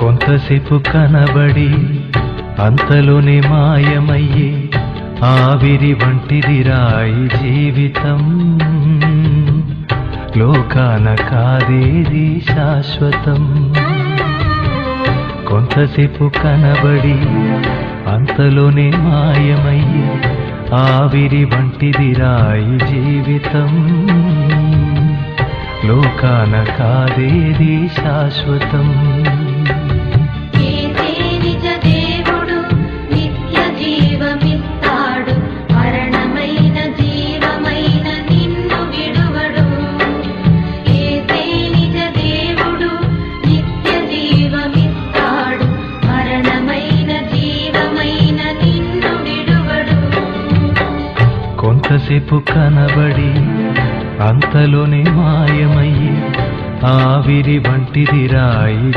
కొంతసేపు కనబడి అంతలోనే మాయమయ్యే ఆవిరి వంటిదిరా ఈ జీవితం. లోకాన కాదేది శాశ్వతం. కొంతసేపు కనబడి అంతలోనే మాయమయ్యే ఆవిరి వంటిదిరా ఈ జీవితం. లోకాన కాదేది శాశ్వతం. కొంతసేపు కనబడి అంతలోనే మాయమయ్యే ఆవిరి వంటిదిరా ఈ